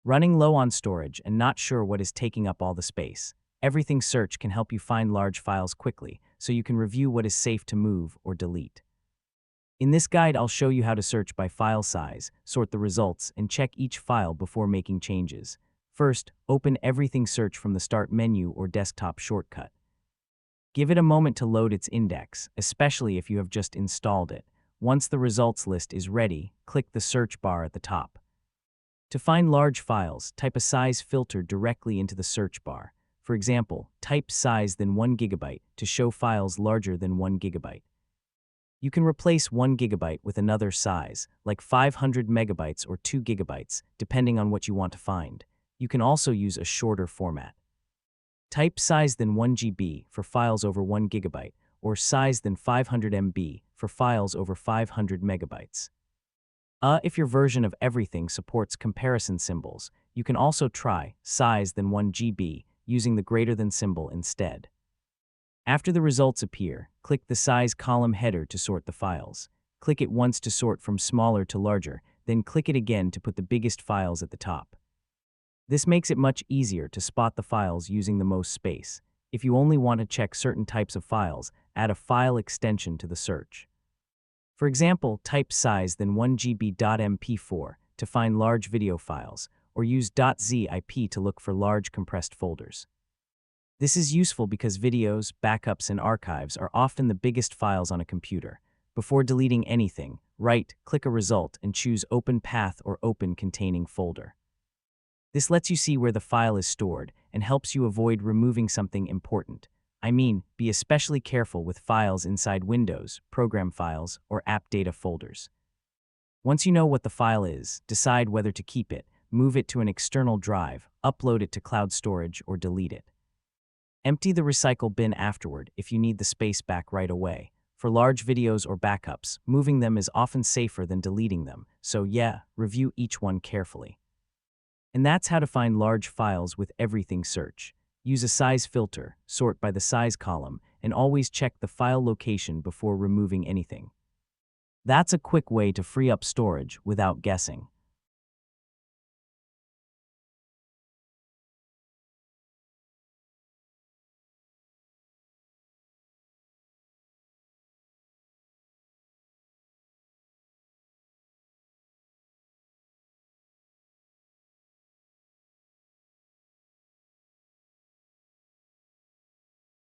Running low on storage and not sure what is taking up all the space, Everything Search can help you find large files quickly so you can review what is safe to move or delete. In this guide, I'll show you how to search by file size, sort the results, and check each file before making changes. First, open Everything Search from the Start menu or desktop shortcut. Give it a moment to load its index, especially if you have just installed it. Once the results list is ready, click the search bar at the top. To find large files, type a size filter directly into the search bar. For example, type size than 1 GB to show files larger than 1 GB. You can replace 1 GB with another size, like 500 megabytes or 2 GB, depending on what you want to find. You can also use a shorter format. Type size than 1 GB for files over 1 GB, or size than 500 MB for files over 500 megabytes. If your version of Everything supports comparison symbols, you can also try size than 1 GB using the greater than symbol instead. After the results appear, click the size column header to sort the files. Click it once to sort from smaller to larger, then click it again to put the biggest files at the top. This makes it much easier to spot the files using the most space. If you only want to check certain types of files, add a file extension to the search. For example, type size than 1 GB.mp4 to find large video files, or use .zip to look for large compressed folders. This is useful because videos, backups, and archives are often the biggest files on a computer. Before deleting anything, right-click a result and choose Open Path or Open Containing Folder. This lets you see where the file is stored and helps you avoid removing something important. Be especially careful with files inside Windows, program files, or app data folders. Once you know what the file is, decide whether to keep it, move it to an external drive, upload it to cloud storage, or delete it. Empty the recycle bin afterward if you need the space back right away. For large videos or backups, moving them is often safer than deleting them, so review each one carefully. And that's how to find large files with Everything Search. Use a size filter, sort by the size column, and always check the file location before removing anything. That's a quick way to free up storage without guessing.